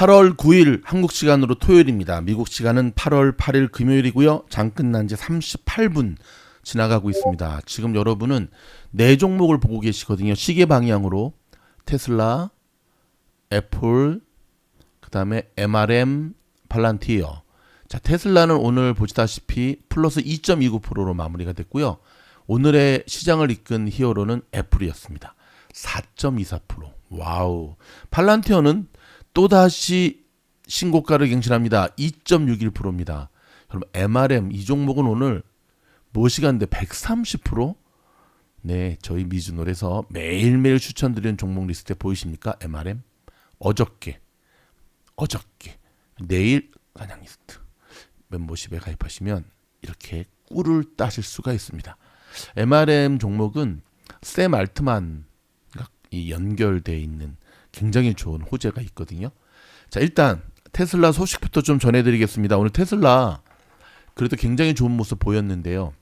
8월 9일 한국 시간으로 토요일입니다. 미국 시간은 8월 8일 금요일이고요. 장 끝난 지 38분 지나가고 있습니다. 지금 여러분은 네 종목을 보고 계시거든요. 시계 방향으로 테슬라, 애플, 그 다음에 MRM, 팔란티어. 자, 테슬라는 오늘 보시다시피 플러스 2.29%로 마무리가 됐고요. 오늘의 시장을 이끈 히어로는 애플이었습니다. 4.24%. 와우. 팔란티어는 또다시 신고가를 갱신합니다. 2.61%입니다. 여러분 MRM 이 종목은 오늘 뭐 시간대 130%? 네, 저희 미즈놀에서 매일매일 추천드리는 종목 리스트에 보이십니까? MRM. 어저께 내일 사냥 리스트 멤버십에 가입하시면 이렇게 꿀을 따실 수가 있습니다. MRM 종목은 샘 알트만이 연결되어 있는 굉장히 좋은 호재가 있거든요. 자, 일단 테슬라 소식부터 좀 전해드리겠습니다. 오늘 테슬라 그래도 굉장히 좋은 모습 보였는데요.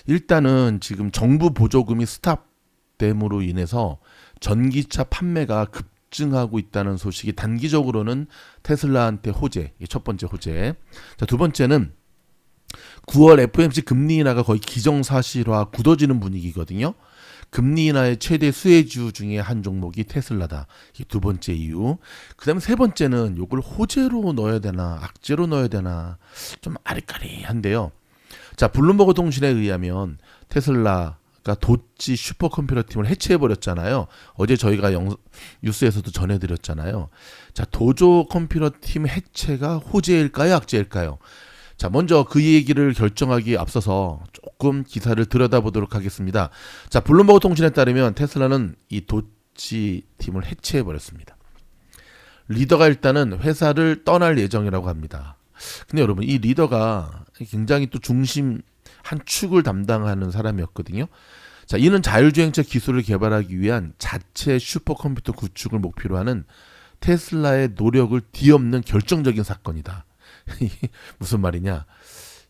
일단은 지금 정부 보조금이 스탑됨으로 인해서 전기차 판매가 급증하고 있다는 소식이 단기적으로는 테슬라한테 호재, 이게 첫 번째 호재. 자, 두 번째는 9월 FOMC 금리 인하가 거의 기정사실화 굳어지는 분위기거든요. 금리 인하의 최대 수혜주 중에 한 종목이 테슬라다. 이게 두 번째 이유. 그 다음에 세 번째는 이걸 호재로 넣어야 되나 악재로 넣어야 되나 좀 아리까리한데요. 자, 블룸버그 통신에 의하면 테슬라가 도치 슈퍼컴퓨터 팀을 해체해버렸잖아요. 어제 저희가 뉴스에서도 전해드렸잖아요. 자, 도조 컴퓨터 팀 해체가 호재일까요 악재일까요? 자, 먼저 그 얘기를 결정하기에 앞서서 조금 기사를 들여다보도록 하겠습니다. 자, 블룸버그 통신에 따르면 테슬라는 이 도치 팀을 해체해버렸습니다. 리더가 일단은 회사를 떠날 예정이라고 합니다. 근데 여러분, 이 리더가 굉장히 또 중심 한 축을 담당하는 사람이었거든요. 자, 이는 자율주행차 기술을 개발하기 위한 자체 슈퍼컴퓨터 구축을 목표로 하는 테슬라의 노력을 뒤엎는 결정적인 사건이다. 무슨 말이냐?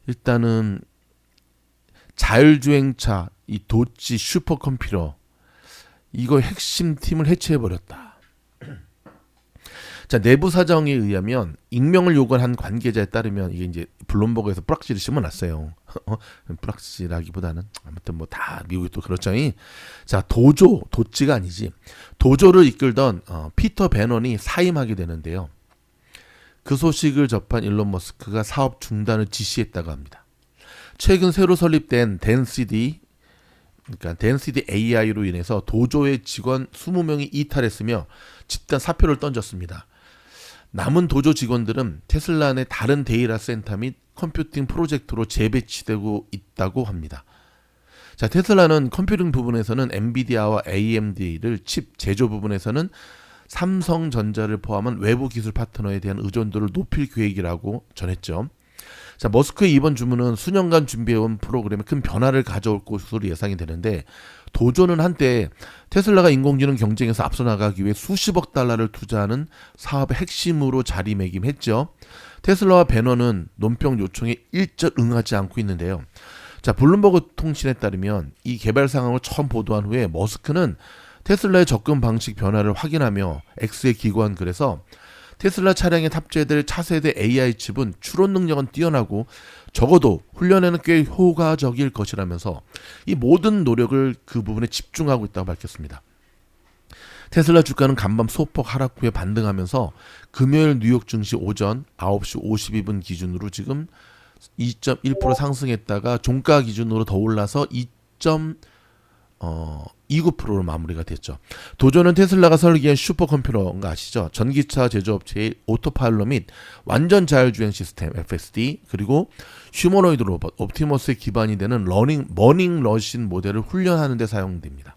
일단은 자율주행차 이 도치 슈퍼컴퓨터 이거 핵심 팀을 해체해버렸다. 자, 내부 사정에 의하면 익명을 요구한 관계자에 따르면 이게 이제 블룸버그에서 뿌락지를 심어놨어요. 뿌락지라기보다는 아무튼 뭐 다 미국이 또 그렇죠. 자, 도치가 아니지. 도조를 이끌던 피터 베넌이 사임하게 되는데요. 그 소식을 접한 일론 머스크가 사업 중단을 지시했다고 합니다. 최근 새로 설립된 덴시티 AI로 인해서 도조의 직원 20명이 이탈했으며 집단 사표를 던졌습니다. 남은 도조 직원들은 테슬라 내 다른 데이터 센터 및 컴퓨팅 프로젝트로 재배치되고 있다고 합니다. 자, 테슬라는 컴퓨팅 부분에서는 엔비디아와 AMD를 칩 제조 부분에서는 삼성전자를 포함한 외부 기술 파트너에 대한 의존도를 높일 계획이라고 전했죠. 자, 머스크의 이번 주문은 수년간 준비해온 프로그램에 큰 변화를 가져올 것으로 예상이 되는데, 도조는 한때 테슬라가 인공지능 경쟁에서 앞서 나가기 위해 수십억 달러를 투자하는 사업의 핵심으로 자리매김했죠. 테슬라와 베너는 논평 요청에 일절 응하지 않고 있는데요. 자, 블룸버그 통신에 따르면 이 개발 상황을 처음 보도한 후에 머스크는 테슬라의 접근 방식 변화를 확인하며 X에 기고한 글에서 테슬라 차량에 탑재될 차세대 AI 칩은 추론 능력은 뛰어나고 적어도 훈련에는 꽤 효과적일 것이라면서 이 모든 노력을 그 부분에 집중하고 있다고 밝혔습니다. 테슬라 주가는 간밤 소폭 하락 후에 반등하면서 금요일 뉴욕 증시 오전 9시 52분 기준으로 지금 2.1% 상승했다가 종가 기준으로 더 올라서 2.29%로 마무리가 됐죠. 도조는 테슬라가 설계한 슈퍼컴퓨터인 거 아시죠? 전기차 제조업체의 오토파일럿 및 완전 자율주행 시스템 FSD 그리고 휴머노이드 로봇 옵티머스에 기반이 되는 머닝 머신 모델을 훈련하는 데 사용됩니다.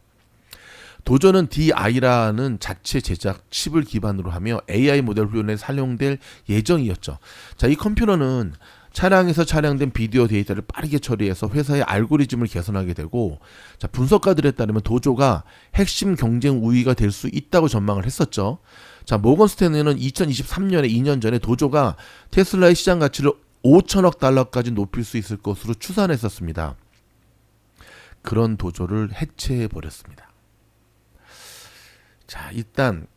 도조는 DI라는 자체 제작 칩을 기반으로 하며 AI 모델 훈련에 사용될 예정이었죠. 자, 이 컴퓨터는 차량에서 촬영된 비디오 데이터를 빠르게 처리해서 회사의 알고리즘을 개선하게 되고, 자, 분석가들에 따르면 도조가 핵심 경쟁 우위가 될 수 있다고 전망을 했었죠. 자, 모건 스탠리는 2023년에 2년 전에 도조가 테슬라의 시장 가치를 5천억 달러까지 높일 수 있을 것으로 추산했었습니다. 그런 도조를 해체해버렸습니다. 자, 일단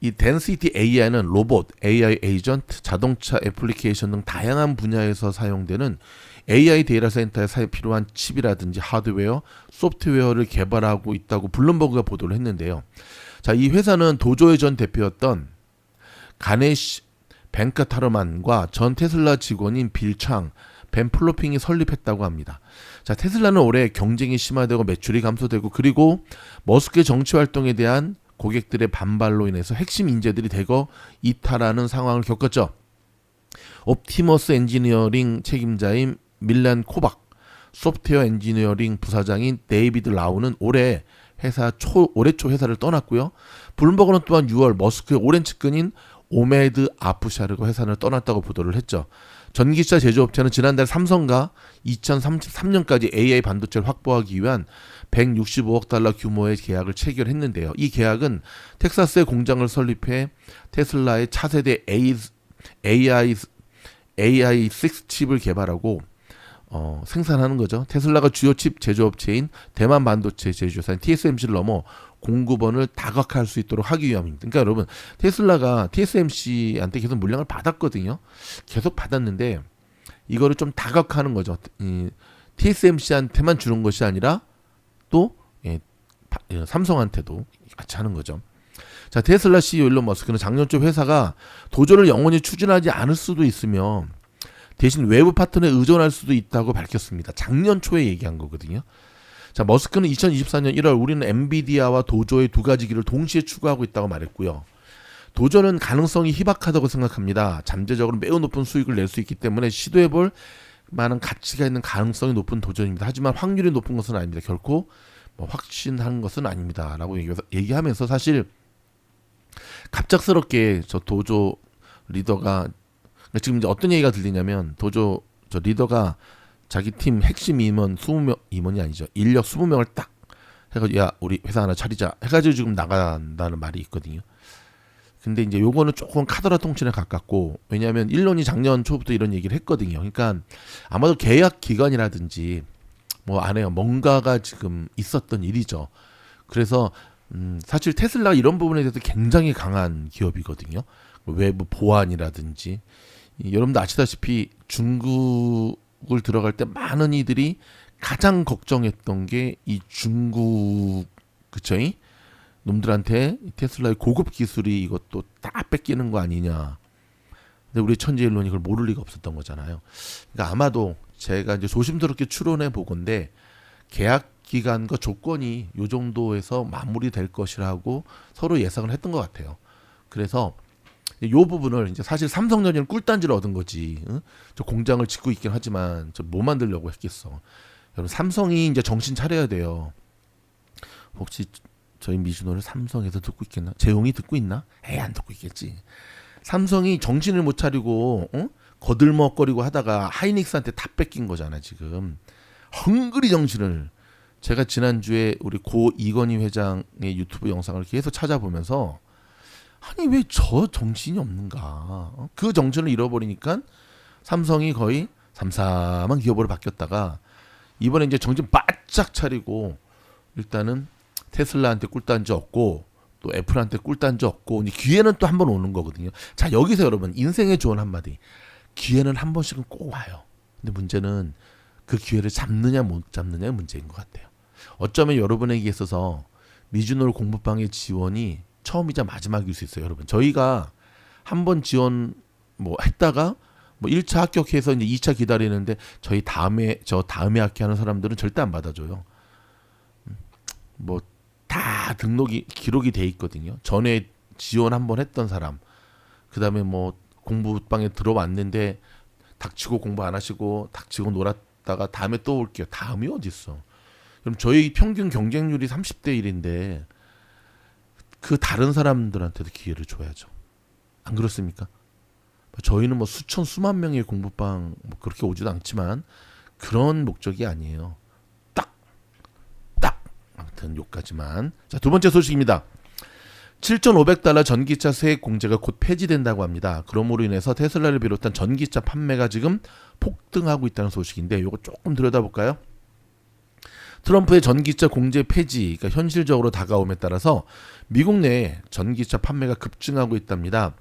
이 덴시티 AI는 로봇, AI 에이전트, 자동차 애플리케이션 등 다양한 분야에서 사용되는 AI 데이터 센터에 필요한 칩이라든지 하드웨어, 소프트웨어를 개발하고 있다고 블룸버그가 보도를 했는데요. 자, 이 회사는 도조의 전 대표였던 가네시 벤카타르만과 전 테슬라 직원인 빌창, 벤 플로핑이 설립했다고 합니다. 자, 테슬라는 올해 경쟁이 심화되고 매출이 감소되고 그리고 머스크의 정치 활동에 대한 고객들의 반발로 인해서 핵심 인재들이 대거 이탈하는 상황을 겪었죠. 옵티머스 엔지니어링 책임자인 밀란 코박, 소프트웨어 엔지니어링 부사장인 데이비드 라우는 올해 초 회사를 떠났고요. 블룸버그는 또한 6월 머스크의 오랜 측근인 오메드 아프샤르가 회사를 떠났다고 보도를 했죠. 전기차 제조업체는 지난달 삼성과 2033년까지 AI 반도체를 확보하기 위한 165억 달러 규모의 계약을 체결했는데요. 이 계약은 텍사스에 공장을 설립해 테슬라의 차세대 AI6 칩을 개발하고 생산하는 거죠. 테슬라가 주요 칩 제조업체인 대만 반도체 제조사인 TSMC를 넘어 공급원을 다각화할 수 있도록 하기 위함입니다. 그러니까 여러분, 테슬라가 TSMC한테 계속 물량을 받았거든요. 계속 받았는데 이거를 좀 다각화하는 거죠. TSMC한테만 주는 것이 아니라 또 삼성한테도 같이 하는 거죠. 자, 테슬라 CEO 일론 머스크는 작년 초 회사가 도조를 영원히 추진하지 않을 수도 있으며 대신 외부 파트너에 의존할 수도 있다고 밝혔습니다. 작년 초에 얘기한 거거든요. 자, 머스크는 2024년 1월 우리는 엔비디아와 도조의 두 가지 길을 동시에 추구하고 있다고 말했고요. 도조는 가능성이 희박하다고 생각합니다. 잠재적으로 매우 높은 수익을 낼 수 있기 때문에 시도해볼 만한 가치가 있는 가능성이 높은 도전입니다. 하지만 확률이 높은 것은 아닙니다. 결코 확신한 것은 아닙니다. 라고 얘기하면서 사실 갑작스럽게 저 도조 리더가 지금 이제 어떤 얘기가 들리냐면 도조 저 리더가 자기 팀 핵심 임원이 아니죠. 인력 20명을 딱 해가지고 야 우리 회사 하나 차리자 해가지고 지금 나간다는 말이 있거든요. 근데 이제 요거는 조금 카더라 통신에 가깝고 왜냐하면 일론이 작년 초부터 이런 얘기를 했거든요. 그러니까 아마도 계약 기간이라든지 뭐 안에요 뭔가가 지금 있었던 일이죠. 그래서 사실 테슬라가 이런 부분에 대해서 굉장히 강한 기업이거든요. 외부 보안이라든지 여러분도 아시다시피 중국을 들어갈 때 많은 이들이 가장 걱정했던 게 이 중국 그쵸? 놈들한테 테슬라의 고급 기술이 이것도 다 뺏기는 거 아니냐. 근데 우리 천재일론이 그걸 모를 리가 없었던 거잖아요. 그러니까 아마도 제가 이제 조심스럽게 추론해 보건데 계약 기간과 조건이 요 정도에서 마무리될 것이라고 서로 예상을 했던 것 같아요. 그래서 요 부분을 이제 사실 삼성전자는 꿀단지를 얻은 거지. 응? 저 공장을 짓고 있긴 하지만 저 뭐 만들려고 했겠어. 여러분 삼성이 이제 정신 차려야 돼요. 혹시 저희 미주노를 삼성에서 듣고 있겠나? 재용이 듣고 있나? 에이 안 듣고 있겠지. 삼성이 정신을 못 차리고 거들먹거리고 하다가 하이닉스한테 다 뺏긴 거잖아 지금. 헝그리 정신을 제가 지난주에 우리 고 이건희 회장의 유튜브 영상을 계속 찾아보면서 아니 왜 저 정신이 없는가? 그 정신을 잃어버리니까 삼성이 거의 삼삼한 기업으로 바뀌었다가 이번에 이제 정신 바짝 차리고 일단은 테슬라한테 꿀단지 얻고 또 애플한테 꿀단지 얻고 기회는 또 한 번 오는 거거든요. 자 여기서 여러분 인생의 조언 한마디. 기회는 한 번씩은 꼭 와요. 근데 문제는 그 기회를 잡느냐 못 잡느냐의 문제인 것 같아요. 어쩌면 여러분에게 있어서 미주노를 공부방의 지원이 처음이자 마지막일 수 있어요. 여러분 저희가 한 번 지원 했다가 1차 합격해서 이제 2차 기다리는데 저희 다음에 학기하는 사람들은 절대 안 받아줘요. 다 등록이 기록이 돼 있거든요. 전에 지원 한번 했던 사람, 그 다음에 공부방에 들어왔는데 닥치고 공부 안 하시고 닥치고 놀았다가 다음에 또 올게요. 다음이 어딨어? 그럼 저희 평균 경쟁률이 30대 1인데 그 다른 사람들한테도 기회를 줘야죠. 안 그렇습니까? 저희는 수만 명의 공부방 그렇게 오지도 않지만 그런 목적이 아니에요. 아무튼 요까지만. 자, 두 번째 소식입니다. 7,500달러 전기차 세액 공제가 곧 폐지된다고 합니다. 그러므로 인해서 테슬라를 비롯한 전기차 판매가 지금 폭등하고 있다는 소식인데 요거 조금 들여다볼까요? 트럼프의 전기차 공제 폐지가 현실적으로 다가옴에 따라서 미국 내 전기차 판매가 급증하고 있답니다.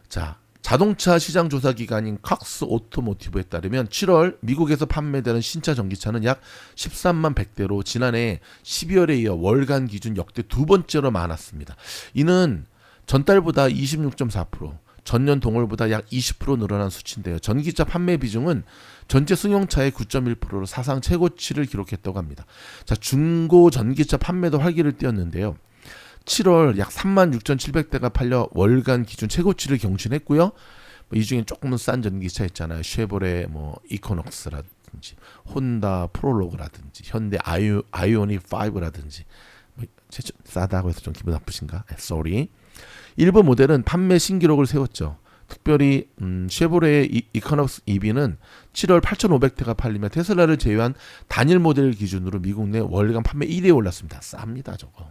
자, 자동차 시장 조사 기관인 칵스 오토모티브에 따르면 7월 미국에서 판매되는 신차 전기차는 약 13만 100대로 지난해 12월에 이어 월간 기준 역대 두 번째로 많았습니다. 이는 전달보다 26.4%, 전년 동월보다 약 20% 늘어난 수치인데요. 전기차 판매 비중은 전체 승용차의 9.1%로 사상 최고치를 기록했다고 합니다. 자, 중고 전기차 판매도 활기를 띄었는데요. 7월 약 36,700대가 팔려 월간 기준 최고치를 경신했고요. 이 중에 조금은 싼 전기차 있잖아요. 쉐보레 이코녹스라든지 혼다 프롤로그라든지 현대 아이오닉 5라든지 싸다고 해서 좀 기분 나쁘신가? sorry. 일부 모델은 판매 신기록을 세웠죠. 특별히 쉐보레의 이코녹스 EV는 7월 8,500대가 팔리며 테슬라를 제외한 단일 모델 기준으로 미국 내 월간 판매 1위에 올랐습니다. 쌉니다 저거.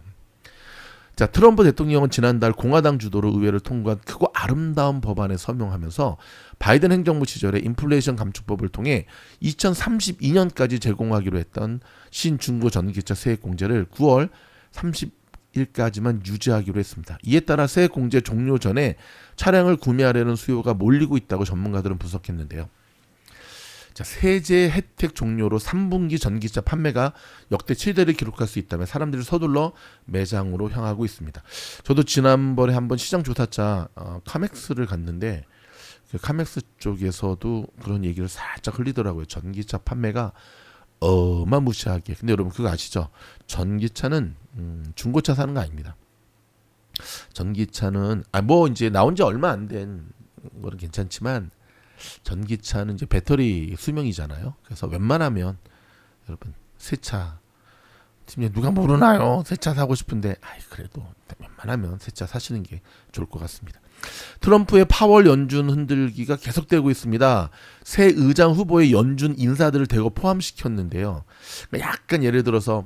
자, 트럼프 대통령은 지난달 공화당 주도로 의회를 통과한 크고 아름다운 법안에 서명하면서 바이든 행정부 시절에 인플레이션 감축법을 통해 2032년까지 제공하기로 했던 신중고 전기차 세액 공제를 9월 30일까지만 유지하기로 했습니다. 이에 따라 세액 공제 종료 전에 차량을 구매하려는 수요가 몰리고 있다고 전문가들은 분석했는데요. 자, 세제 혜택 종료로 3분기 전기차 판매가 역대 최대를 기록할 수 있다며 사람들이 서둘러 매장으로 향하고 있습니다. 저도 지난번에 한번 시장 조사차 카맥스를 갔는데 그 카맥스 쪽에서도 그런 얘기를 살짝 흘리더라고요. 전기차 판매가 어마무시하게. 근데 여러분 그거 아시죠? 전기차는 중고차 사는 거 아닙니다. 전기차는 뭐 이제 나온 지 얼마 안 된 거는 괜찮지만 전기차는 이제 배터리 수명이잖아요. 그래서 웬만하면 여러분 새차 팀장 누가 모르나요? 새차 사고 싶은데 그래도 웬만하면 새차 사시는 게 좋을 것 같습니다. 트럼프의 파월 연준 흔들기가 계속되고 있습니다. 새 의장 후보의 연준 인사들을 대거 포함시켰는데요. 약간 예를 들어서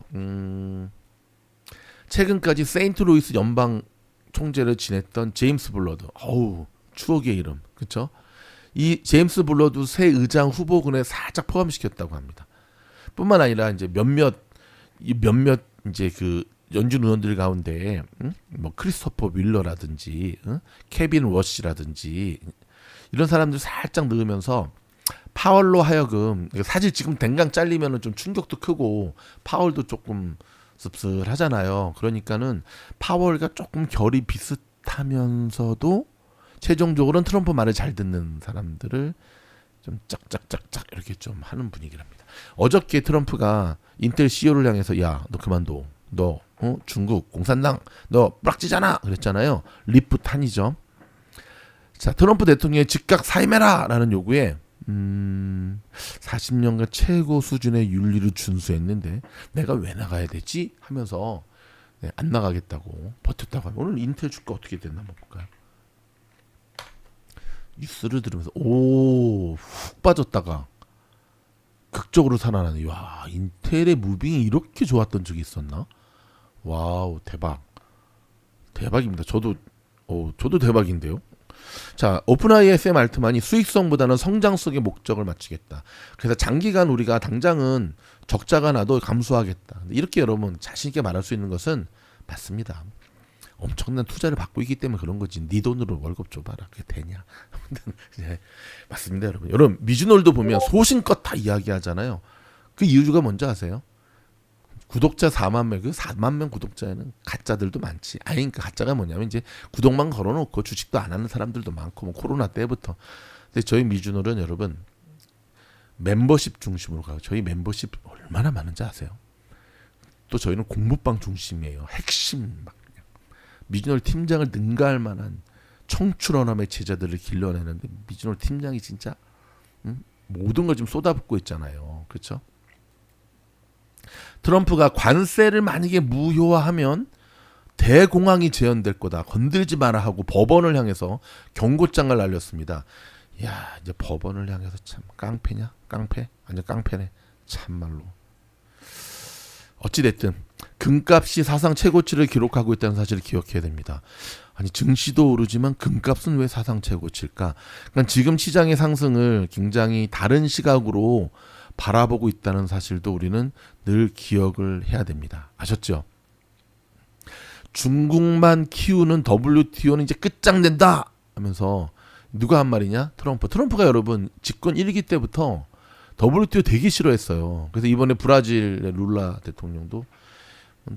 최근까지 세인트루이스 연방 총재를 지냈던 제임스 블러드. 추억의 이름. 그렇죠? 이 제임스 블러드 새 의장 후보군에 살짝 포함시켰다고 합니다. 뿐만 아니라 이제 몇몇 이제 그 연준 의원들 가운데 뭐 크리스토퍼 윌러라든지 케빈 워시라든지 이런 사람들 살짝 넣으면서 파월로 하여금 사실 지금 댕강 잘리면은 좀 충격도 크고 파월도 조금 씁쓸하잖아요. 그러니까는 파월과 조금 결이 비슷하면서도 최종적으로는 트럼프 말을 잘 듣는 사람들을 좀 짝짝짝짝 이렇게 좀 하는 분위기랍니다. 어저께 트럼프가 인텔 CEO를 향해서 야, 너 그만둬. 너 중국 공산당 너 뿌락지잖아 그랬잖아요. 리프탄이죠. 자, 트럼프 대통령의 즉각 사임해라 라는 요구에 40년간 최고 수준의 윤리를 준수했는데 내가 왜 나가야 되지? 하면서 안 나가겠다고 버텼다고 하면 오늘 인텔 주가 어떻게 됐나 한번 볼까요? 뉴스를 들으면서 훅 빠졌다가 극적으로 살아나네. 와, 인텔의 무빙이 이렇게 좋았던 적이 있었나? 와우, 대박입니다. 저도 대박인데요. 자, 오픈AI의 샘 알트만이 수익성보다는 성장성의 목적을 맞추겠다. 그래서 장기간 우리가 당장은 적자가 나도 감수하겠다. 이렇게 여러분 자신 있게 말할 수 있는 것은 맞습니다. 엄청난 투자를 받고 있기 때문에 그런 거지. 네 돈으로 월급 줘봐라. 그게 되냐? 네, 맞습니다, 여러분. 여러분 미주놀도 보면 소신껏 다 이야기하잖아요. 그 이유가 뭔지 아세요? 구독자 4만 명, 그 4만 명 구독자에는 가짜들도 많지. 그러니까 가짜가 뭐냐면 이제 구독만 걸어놓고 주식도 안 하는 사람들도 많고 뭐 코로나 때부터. 근데 저희 미주놀은 여러분 멤버십 중심으로 가요. 저희 멤버십 얼마나 많은지 아세요? 또 저희는 공부방 중심이에요. 핵심 막. 미주놀 팀장을 능가할 만한 청출어남의 제자들을 길러내는데 미주놀 팀장이 진짜 모든 걸 좀 쏟아붓고 있잖아요. 그렇죠? 트럼프가 관세를 만약에 무효화하면 대공황이 재현될 거다. 건들지 마라 하고 법원을 향해서 경고장을 날렸습니다. 야, 이제 법원을 향해서 참 깡패냐? 깡패? 완전 깡패네. 참말로. 어찌됐든 금값이 사상 최고치를 기록하고 있다는 사실을 기억해야 됩니다. 아니 증시도 오르지만 금값은 왜 사상 최고치일까? 그러니까 지금 시장의 상승을 굉장히 다른 시각으로 바라보고 있다는 사실도 우리는 늘 기억을 해야 됩니다. 아셨죠? 중국만 키우는 WTO는 이제 끝장낸다 하면서 누가 한 말이냐? 트럼프가 여러분 집권 1기 때부터 WTO 되게 싫어했어요. 그래서 이번에 브라질의 룰라 대통령도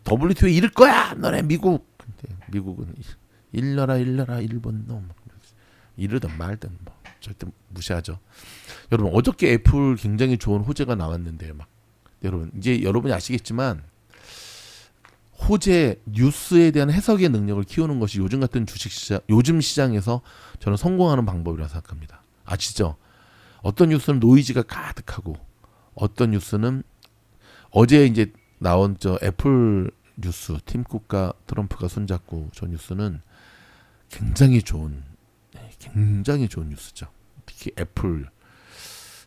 WTO에 이를 거야 너네 미국. 근데 미국은 일러라 일본 놈 이르든 말든 뭐 절대 무시하죠. 여러분 어저께 애플 굉장히 좋은 호재가 나왔는데 막 여러분 이제 여러분이 아시겠지만 호재 뉴스에 대한 해석의 능력을 키우는 것이 요즘 같은 요즘 시장에서 저는 성공하는 방법이라고 생각합니다. 아시죠? 어떤 뉴스는 노이즈가 가득하고 어떤 뉴스는 어제 이제 나온 저 애플 뉴스 팀 쿡과 트럼프가 손잡고 저 뉴스는 굉장히 좋은 뉴스죠. 특히 애플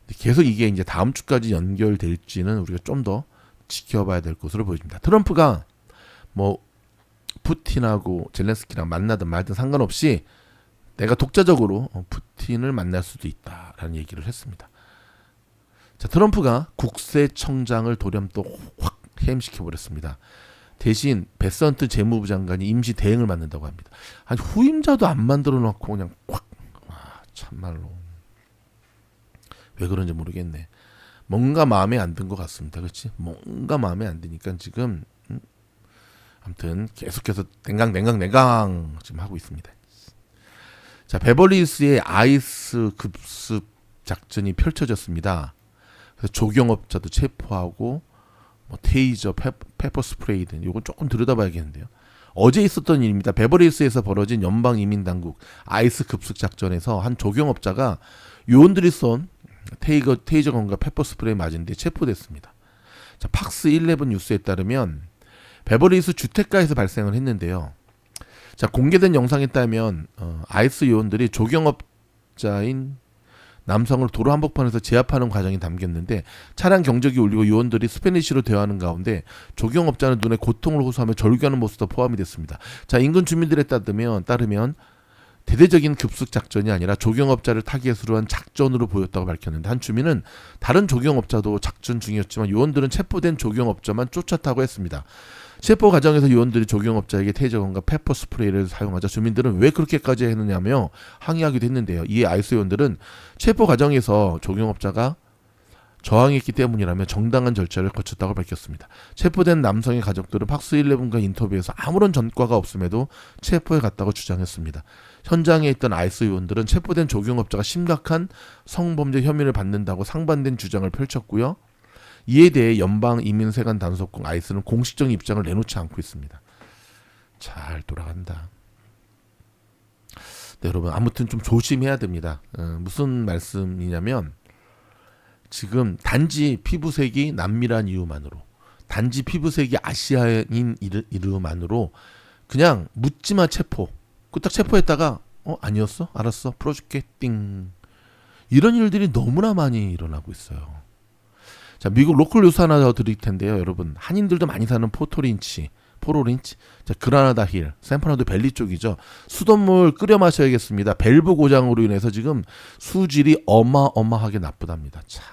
계속 이게 이제 다음 주까지 연결될지는 우리가 좀 더 지켜봐야 될 것으로 보여집니다. 트럼프가 뭐 푸틴하고 젤렌스키랑 만나든 말든 상관없이 내가 독자적으로 푸틴을 만날 수도 있다라는 얘기를 했습니다. 자, 트럼프가 국세청장을 돌연 또 확 해임시켜 버렸습니다. 대신 베선트 재무부 장관이 임시 대행을 맡는다고 합니다. 아니 후임자도 안 만들어 놓고 그냥 꽉 참말로 왜 그런지 모르겠네. 뭔가 마음에 안 든 것 같습니다. 그렇지? 뭔가 마음에 안 드니까 지금 아무튼 계속해서 냉강 지금 하고 있습니다. 자, 베버리힐스의 아이스 급습 작전이 펼쳐졌습니다. 그래서 조경업자도 체포하고 뭐 테이저, 페퍼 스프레이 등 이건 조금 들여다봐야겠는데요. 어제 있었던 일입니다. 베버리힐스에서 벌어진 연방이민당국 아이스 급습 작전에서 한 조경업자가 요원들이 쏜 테이저건과 페퍼 스프레이 맞은 뒤 체포됐습니다. 자, 팍스 11 뉴스에 따르면 베버리힐스 주택가에서 발생을 했는데요. 자, 공개된 영상에 따르면 아이스 요원들이 조경업자인 남성을 도로 한복판에서 제압하는 과정이 담겼는데 차량 경적이 울리고 요원들이 스페니쉬로 대화하는 가운데 조경업자는 눈에 고통을 호소하며 절규하는 모습도 포함이 됐습니다. 자, 인근 주민들에 따르면 대대적인 급습 작전이 아니라 조경업자를 타깃으로 한 작전으로 보였다고 밝혔는데 한 주민은 다른 조경업자도 작전 중이었지만 요원들은 체포된 조경업자만 쫓았다고 했습니다. 체포 과정에서 요원들이 조경업자에게 테이저건과 페퍼 스프레이를 사용하자 주민들은 왜 그렇게까지 했느냐며 항의하기도 했는데요. 이에 아이스 요원들은 체포 과정에서 조경업자가 저항했기 때문이라며 정당한 절차를 거쳤다고 밝혔습니다. 체포된 남성의 가족들은 팍스 11과 인터뷰에서 아무런 전과가 없음에도 체포해 갔다고 주장했습니다. 현장에 있던 아이스 요원들은 체포된 조경업자가 심각한 성범죄 혐의를 받는다고 상반된 주장을 펼쳤고요. 이에 대해 연방이민세관 단속국 아이스는 공식적인 입장을 내놓지 않고 있습니다. 잘 돌아간다. 네, 여러분 아무튼 좀 조심해야 됩니다. 무슨 말씀이냐면 지금 단지 피부색이 남미란 이유만으로 단지 피부색이 아시아인 이유만으로 그냥 묻지마 체포 그 딱 체포했다가 아니었어? 알았어 풀어줄게 띵 이런 일들이 너무나 많이 일어나고 있어요. 자, 미국 로컬 뉴스 하나 더 드릴 텐데요. 여러분 한인들도 많이 사는 포로린치 자, 그라나다 힐 샌프란도 밸리 쪽이죠. 수돗물 끓여 마셔야겠습니다. 밸브 고장으로 인해서 지금 수질이 어마어마하게 나쁘답니다. 참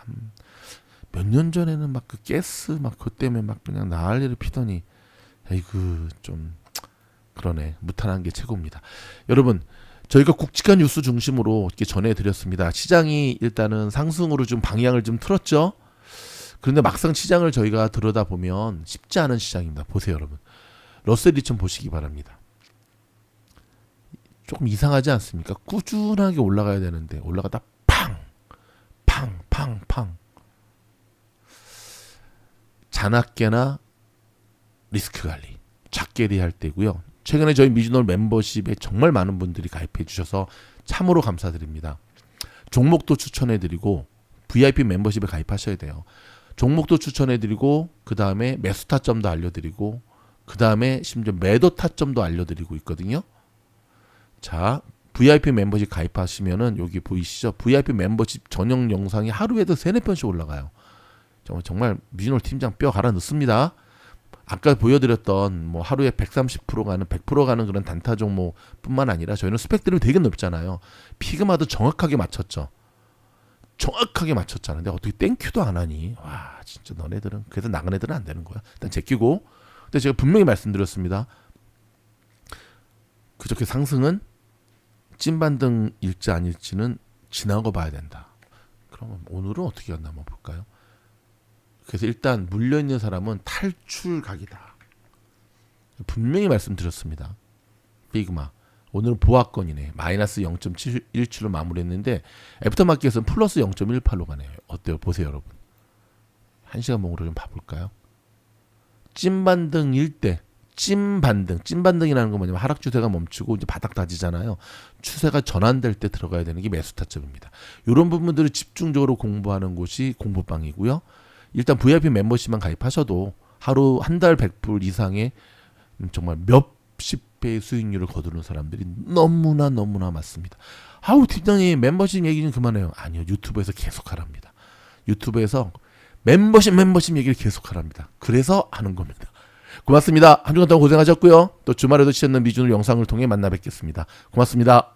몇 년 전에는 막 그 가스 막 그 때문에 막 그냥 난리를 피더니 에이그 좀 그러네. 무탄한 게 최고입니다. 여러분 저희가 굵직한 뉴스 중심으로 이렇게 전해드렸습니다. 시장이 일단은 상승으로 좀 방향을 좀 틀었죠. 그런데 막상 시장을 저희가 들여다보면 쉽지 않은 시장입니다. 보세요 여러분. 러셀 2000 보시기 바랍니다. 조금 이상하지 않습니까? 꾸준하게 올라가야 되는데 올라가다 팡! 자나깨나 리스크 관리 작게리 할 때고요. 최근에 저희 미즈놀 멤버십에 정말 많은 분들이 가입해 주셔서 참으로 감사드립니다. 종목도 추천해드리고 VIP 멤버십에 가입하셔야 돼요. 종목도 추천해드리고 그 다음에 매수 타점도 알려드리고 그 다음에 심지어 매도 타점도 알려드리고 있거든요. 자, VIP 멤버십 가입하시면은 여기 보이시죠? VIP 멤버십 전용 영상이 하루에도 3-4편씩 올라가요. 정말 미즈놀 팀장 뼈 갈아 넣습니다. 아까 보여드렸던 뭐 하루에 130% 가는 100% 가는 그런 단타 종목뿐만 아니라 저희는 스펙들이 되게 넓잖아요. 피그마도 정확하게 맞췄죠. 정확하게 맞췄잖아. 근데 어떻게 땡큐도 안 하니? 와, 진짜 너네들은. 그래서 나간 애들은 안 되는 거야. 일단 제끼고. 근데 제가 분명히 말씀드렸습니다. 그저께 상승은 찐반등일지 아닐지는 지나고 봐야 된다. 그러면 오늘은 어떻게 갔나 한번 볼까요? 그래서 일단 물려있는 사람은 탈출각이다. 분명히 말씀드렸습니다. 피그마. 오늘은 보합권이네. 마이너스 0.17로 마무리했는데 애프터마켓은 플러스 0.18로 가네요. 어때요? 보세요, 여러분. 1시간 봉으로 좀 봐볼까요? 찐반등일 때 찐반등. 찐반등이라는 건 뭐냐면 하락 추세가 멈추고 이제 바닥 다지잖아요. 추세가 전환될 때 들어가야 되는 게 매수 타점입니다. 이런 부분들을 집중적으로 공부하는 곳이 공부방이고요. 일단 VIP 멤버십만 가입하셔도 하루 한 달 100불 이상의 정말 몇십 배의 수익률을 거두는 사람들이 너무나 많습니다. 아우 팀장님 멤버십 얘기 좀 그만해요. 아니요, 유튜브에서 계속 하랍니다. 유튜브에서 멤버십 얘기를 계속 하랍니다. 그래서 하는 겁니다. 고맙습니다. 한 주간 동안 고생하셨고요. 또 주말에도 시청는 미준을 영상을 통해 만나 뵙겠습니다. 고맙습니다.